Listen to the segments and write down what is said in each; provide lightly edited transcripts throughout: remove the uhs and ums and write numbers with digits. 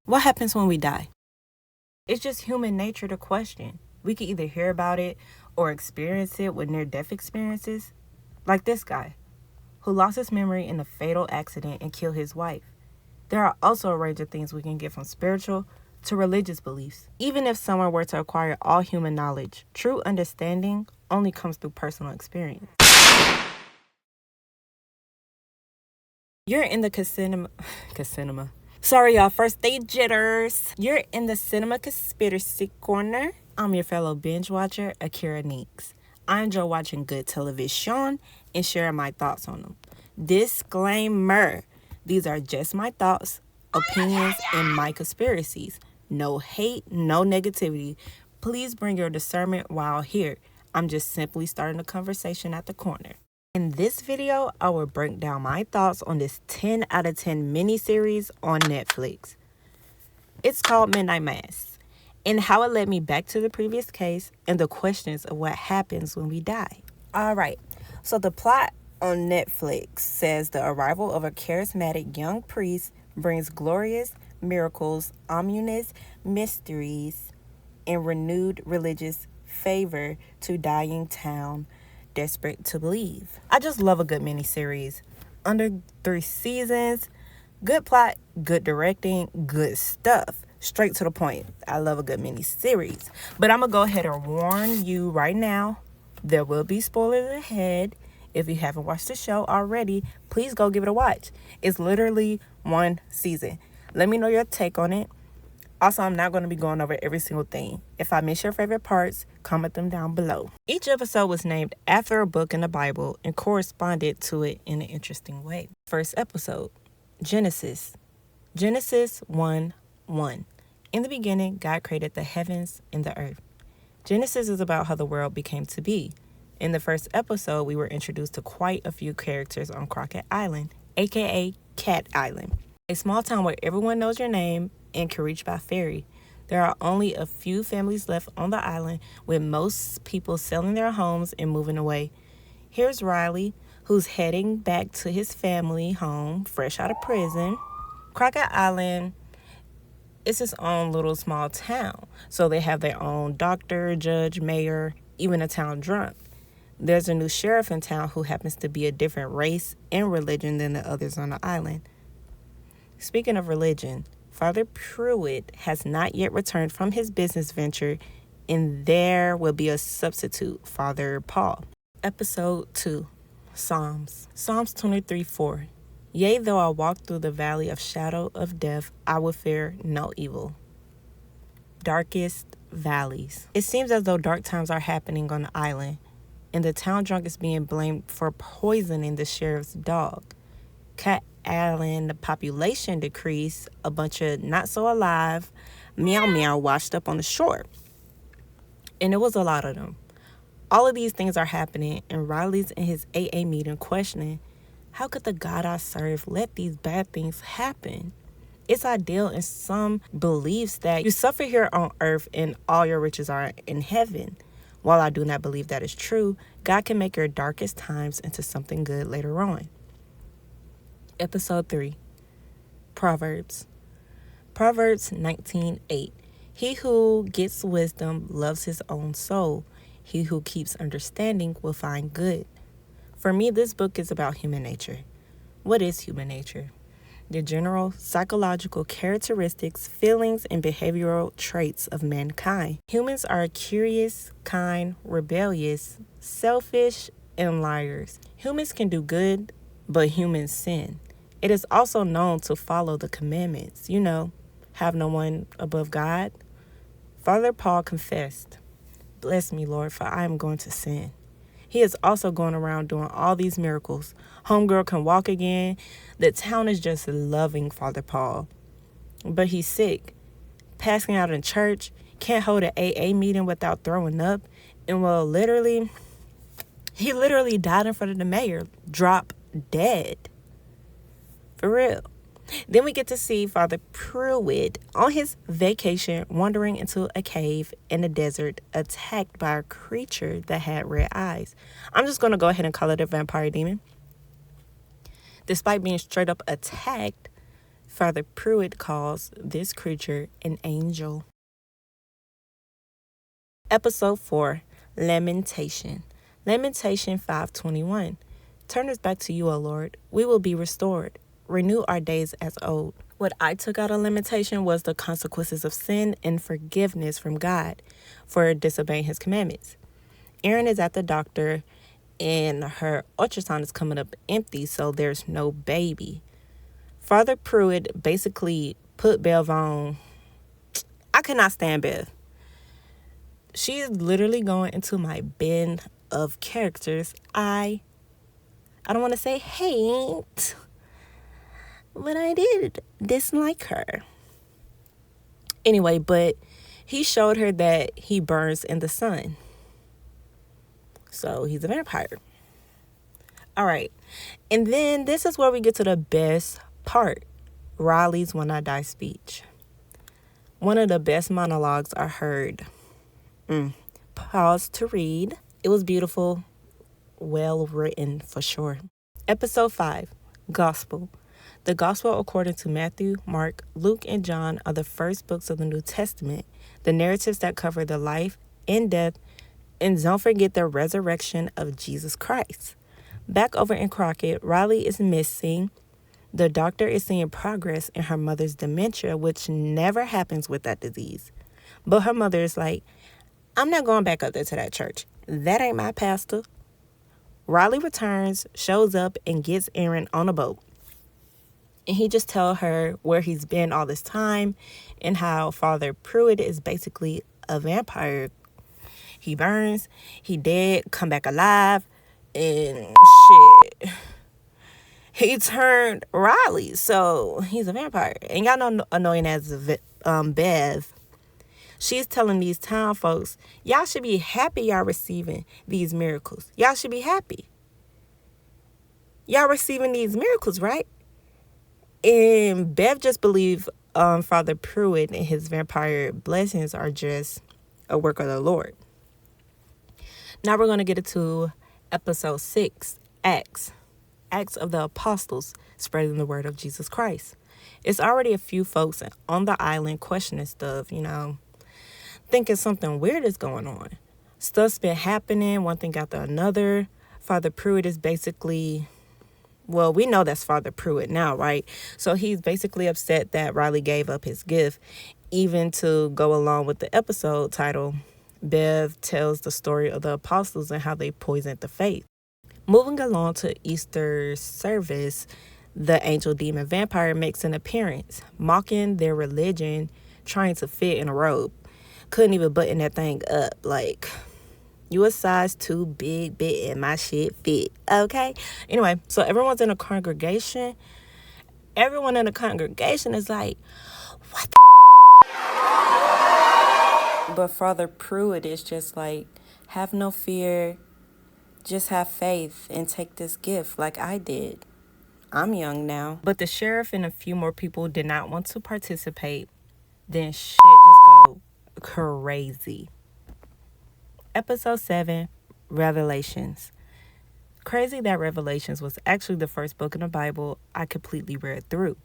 What happens when we die? It's just human nature to question. We can either hear about it or experience it with near-death experiences, like this guy, who lost his memory in a fatal accident and killed his wife. There are also a range of things we can get from spiritual to religious beliefs. Even if someone were to acquire all human knowledge, true understanding only comes through personal experience. You're in the cinema. Sorry, y'all, first day jitters. You're in the Cinema Conspiracy Corner. I'm your fellow binge watcher, Akira Neeks. I enjoy watching good television and sharing my thoughts on them. Disclaimer: these are just my thoughts, opinions, and my conspiracies. No hate, no negativity. Please bring your discernment while here. I'm just simply starting a conversation at the corner. In this video, I will break down my thoughts on this 10 out of 10 miniseries on Netflix. It's called Midnight Mass, and how it led me back to the previous case and the questions of what happens when we die. Alright, so the plot on Netflix says the arrival of a charismatic young priest brings glorious miracles, ominous mysteries, and renewed religious favor to dying town desperate to believe. I just love a good miniseries. Under 3 seasons, good plot, good directing, good stuff. Straight to the point. I love a good miniseries. But I'm going to go ahead and warn you right now, there will be spoilers ahead. If you haven't watched the show already, please go give it a watch. It's literally 1 season. Let me know your take on it. Also, I'm not going to be going over every single thing. If I miss your favorite parts, comment them down below. Each episode was named after a book in the Bible and corresponded to it in an interesting way. First episode, Genesis. Genesis 1:1. In the beginning, God created the heavens and the earth. Genesis is about how the world became to be. In the first episode, we were introduced to quite a few characters on Crockett Island, aka Cat Island, a small town where everyone knows your name and can reach by ferry. There are only a few families left on the island, with most people selling their homes and moving away. Here's Riley, who's heading back to his family home, fresh out of prison. Crockett Island is its own little small town, so they have their own doctor, judge, mayor, even a town drunk. There's a new sheriff in town who happens to be a different race and religion than the others on the island. Speaking of religion, Father Pruitt has not yet returned from his business venture, and there will be a substitute, Father Paul. Episode 2, Psalms. Psalms 23:4. Yea, though I walk through the valley of shadow of death, I will fear no evil. Darkest valleys. It seems as though dark times are happening on the island, and the town drunk is being blamed for poisoning the sheriff's dog. Cat Island, the population decreased, a bunch of not so alive meow meow washed up on the shore. And it was a lot of them. All of these things are happening, and Riley's in his AA meeting questioning, how could the God I serve let these bad things happen? It's ideal in some beliefs that you suffer here on earth and all your riches are in heaven. While I do not believe that is true, God can make your darkest times into something good later on. Episode 3, Proverbs. Proverbs 19:8. He who gets wisdom loves his own soul. He who keeps understanding will find good. For me, this book is about human nature. What is human nature? The general psychological characteristics, feelings, and behavioral traits of mankind. Humans are curious, kind, rebellious, selfish, and liars. Humans can do good, but humans sin. It is also known to follow the commandments. Have no one above God. Father Paul confessed, bless me, Lord, for I am going to sin. He is also going around doing all these miracles. Homegirl can walk again. The town is just loving Father Paul. But he's sick, passing out in church, can't hold an AA meeting without throwing up. And he literally died in front of the mayor, drop dead. For real. Then we get to see Father Pruitt on his vacation wandering into a cave in the desert, attacked by a creature that had red eyes. I'm just going to go ahead and call it a vampire demon. Despite being straight up attacked, Father Pruitt calls this creature an angel. Episode 4, Lamentation. Lamentation 5:21. Turn us back to you, O Lord. We will be restored. Renew our days as old. What I took out of lamentation was the consequences of sin and forgiveness from God for disobeying his commandments. Erin is at the doctor and her ultrasound is coming up empty, so there's no baby. Father Pruitt basically put Bev on. I cannot stand Bev. She is literally going into my bin of characters I don't want to say hate, but I did dislike her. Anyway, but he showed her that he burns in the sun. So he's a vampire. All right. And then this is where we get to the best part. Riley's When I Die speech. One of the best monologues I heard. Pause to read. It was beautiful. Well written for sure. Episode 5. Gospel. The Gospel according to Matthew, Mark, Luke, and John are the first books of the New Testament, the narratives that cover the life and death, and don't forget the resurrection of Jesus Christ. Back over in Crockett, Riley is missing. The doctor is seeing progress in her mother's dementia, which never happens with that disease. But her mother is like, I'm not going back up there to that church. That ain't my pastor. Riley returns, shows up, and gets Erin on a boat. And he just tells her where he's been all this time and how Father Pruitt is basically a vampire. He burns, he dead, come back alive, and shit. He turned Riley, so he's a vampire. And y'all know annoying as Bev. She's telling these town folks, y'all should be happy y'all receiving these miracles. Y'all should be happy. Y'all receiving these miracles, right? And Bev just believed Father Pruitt and his vampire blessings are just a work of the Lord. Now we're going to get into episode 6, Acts. Acts of the Apostles, spreading the word of Jesus Christ. It's already a few folks on the island questioning stuff, thinking something weird is going on. Stuff's been happening, one thing after another. Father Pruitt is basically, well, we know that's Father Pruitt now, right? So he's basically upset that Riley gave up his gift, even to go along with the episode title. Bev tells the story of the apostles and how they poisoned the faith. Moving along to Easter service, the angel demon vampire makes an appearance, mocking their religion, trying to fit in a robe. Couldn't even button that thing up. Like, you a size too big, and my shit fit. Okay? Anyway, so everyone's in a congregation. Everyone in the congregation is like, what the But Father Pruitt is just like, have no fear. Just have faith and take this gift like I did. I'm young now. But the sheriff and a few more people did not want to participate. Then shit just go crazy. Episode 7, Revelations. Crazy that Revelations was actually the first book in the Bible I completely read through.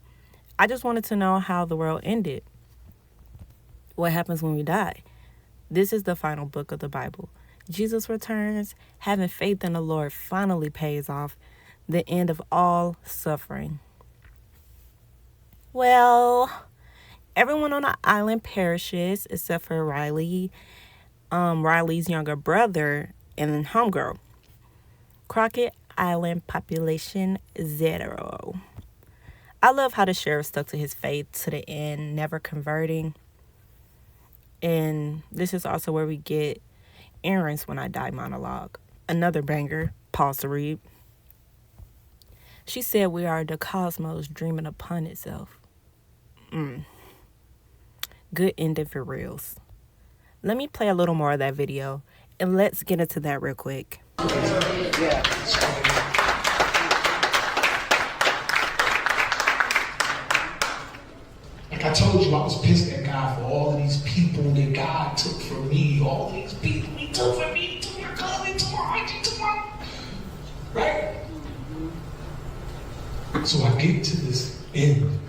I just wanted to know how the world ended. What happens when we die? This is the final book of the Bible. Jesus returns. Having faith in the Lord finally pays off. The end of all suffering. Well, everyone on the island perishes except for Riley, Riley's younger brother, and homegirl. Crockett Island population 0. I love how the sheriff stuck to his faith to the end, never converting. And this is also where we get Erin's When I Die monologue. Another banger. Pause to read. She said we are the cosmos dreaming upon itself. Good ending for reals. Let me play a little more of that video and let's get into that real quick. Like I told you, I was pissed at God for all of these people that God took from me. All these people He took from me, to my cousin, to my auntie, to my... Right? So I get to this end.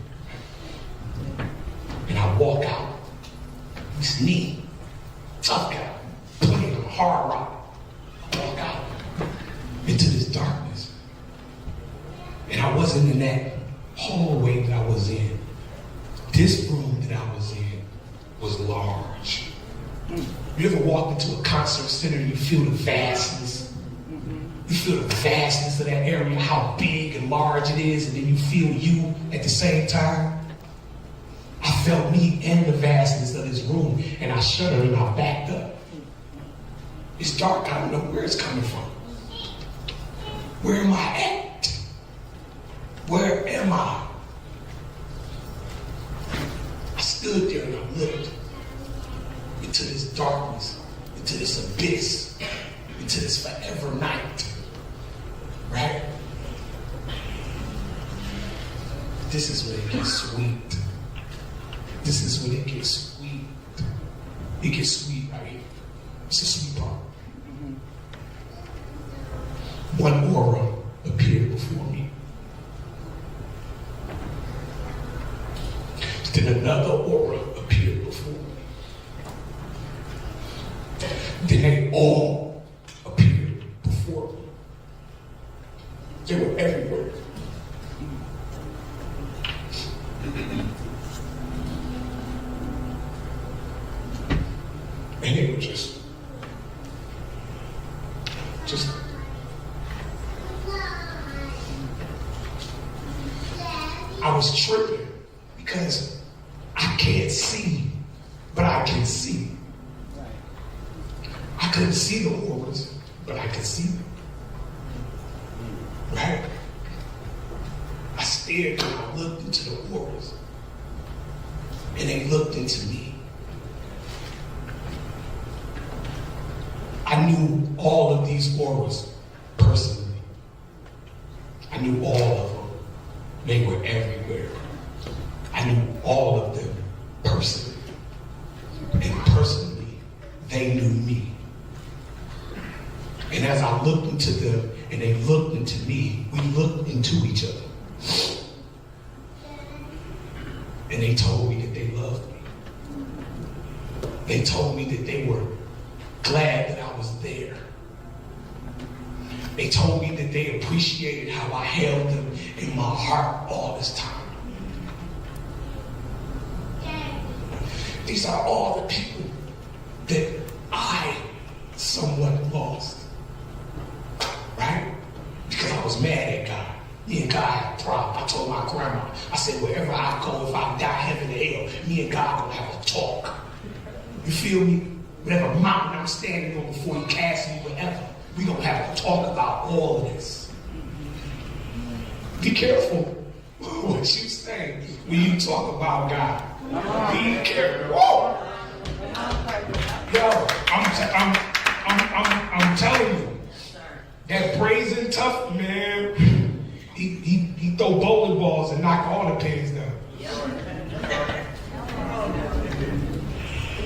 hallway that I was in, this room that I was in was large. You ever walk into a concert center and you feel the vastness? You feel the vastness of that area, how big and large it is, and then you feel you at the same time. I felt me and the vastness of this room, and I shuddered and I backed up. It's dark, I don't know where it's coming from. Where am I at? Where am I? I stood there and I looked into this darkness, into this abyss, into this forever night. Right? This is when it gets sweet. This is when it gets sweet. It gets sweet right here. It's the sweet part. One aura appeared before me. Then another aura appeared before me. Then they all appeared before me. They were everywhere. And they were just I was tripping because I can't see, but I can see. I couldn't see the auras, but I could see them. Right? I stared and I looked into the auras, and they looked into me. I knew all of these auras personally. I knew all of them. They were everywhere. I knew all of them personally. And personally, they knew me. And as I looked into them and they looked into me, we looked into each other. And they told me that they loved me. They told me that they were glad that I was there. They told me that they appreciated how I held them in my heart all this time. These are all the people that I somewhat lost. Right? Because I was mad at God. Me and God had a problem. I told my grandma, I said, wherever I go, if I die heaven or hell, me and God gonna have a talk. You feel me? Whatever mountain I'm standing on before he casts me, whatever, we gonna have a talk about all of this. Be careful what you say when you talk about God. Be careful. Whoa. Yo, I'm telling you, that brazen tough man, he throw bowling balls and knock all the pins down.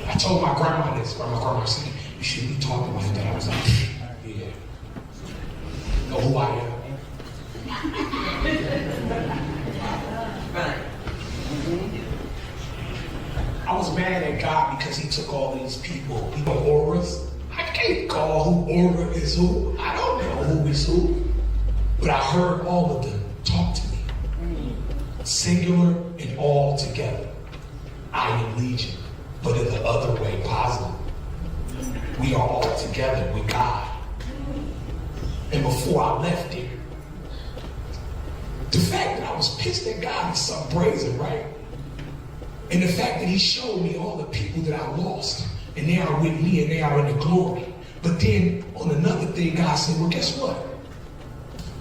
I told my grandma this. My grandma said, you shouldn't be talking like that. I was like, yeah. Know who I am. I was mad at God because he took all these people, auras. I can't call who aura is who. I don't know who is who. But I heard all of them talk to me. Singular and all together. I am Legion. But in the other way, positive. We are all together with God. And before I left there, the fact that I was pissed at God is something brazen, right? And the fact that he showed me all the people that I lost, and they are with me and they are in the glory. But then on another thing, God said, well, guess what?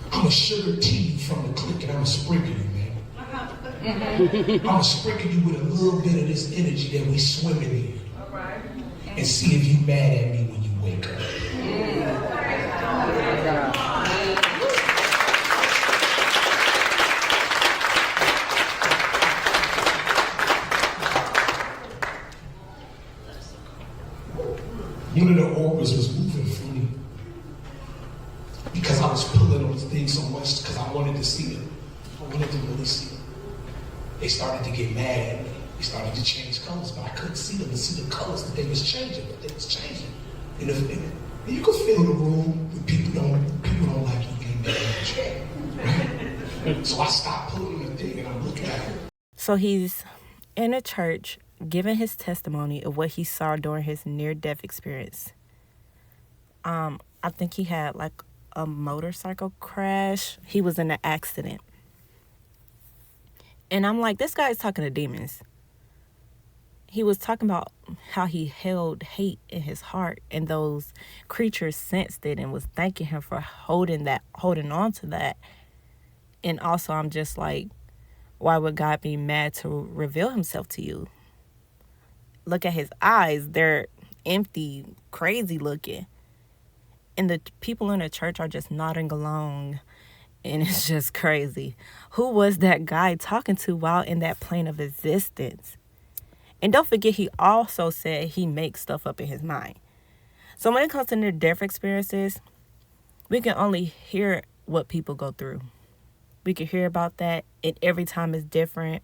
I'm going to sugar tea you from the clique and I'm going to sprinkle you, man. I'm going to sprinkle you with a little bit of this energy that we swimming in. All right. And see if you mad at me when you wake up. One of the auras was moving for me because I was pulling on things so much because I wanted to see them. I wanted to really see them. They started to get mad at me. They started to change colors, but I couldn't see them and see the colors that they was changing, but they was changing. And you could feel the room when people don't like you getting mad at you. Right? So I stopped pulling the thing and So he's in a church giving his testimony of what he saw during his near-death experience. I think he had like a motorcycle crash. He was in an accident. And I'm like, this guy is talking to demons. He was talking about how he held hate in his heart, and those creatures sensed it and was thanking him for holding on to that. And also, I'm just like, why would God be mad to reveal himself to you? Look at his eyes. They're empty, crazy looking. And the people in the church are just nodding along. And it's just crazy. Who was that guy talking to while in that plane of existence? And don't forget, he also said he makes stuff up in his mind. So when it comes to near-death experiences, we can only hear what people go through. We can hear about that, and every time is different.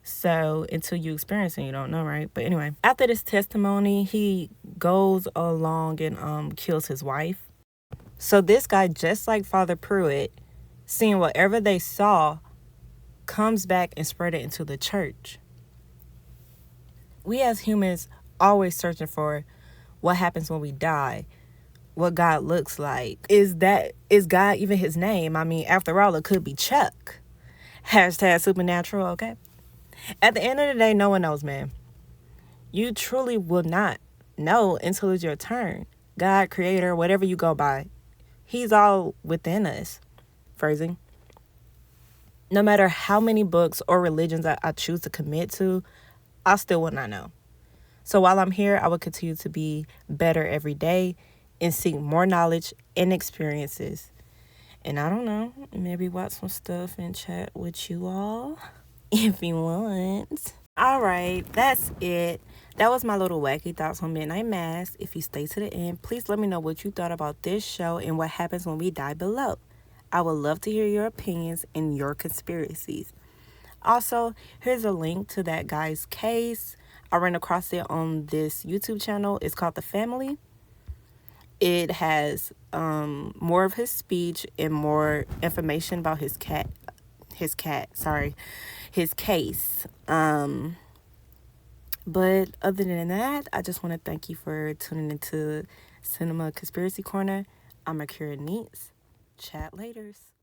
So until you experience it, you don't know, right? But anyway, after this testimony, he goes along and kills his wife. So this guy, just like Father Pruitt, seeing whatever they saw, comes back and spread it into the church. We as humans always searching for what happens when we die, what God looks like. Is God even his name? I mean, after all, it could be Chuck. Hashtag supernatural, okay? At the end of the day, no one knows, man. You truly will not know until it's your turn. God, creator, whatever you go by, he's all within us. Phrasing. No matter how many books or religions I choose to commit to, I still will not know. So while I'm here, I will continue to be better every day and seek more knowledge and experiences. And I don't know, maybe watch some stuff and chat with you all if you want. All right, that's it. That was my little wacky thoughts on Midnight Mass. If you stay to the end, please let me know what you thought about this show and what happens when we die below. I would love to hear your opinions and your conspiracies. Also, here's a link to that guy's case. I ran across it on this YouTube channel. It's called The Family. It has more of his speech and more information about his case. But other than that, I just want to thank you for tuning into Cinema Conspiracy Corner. I'm Akira Neats. Chat laters.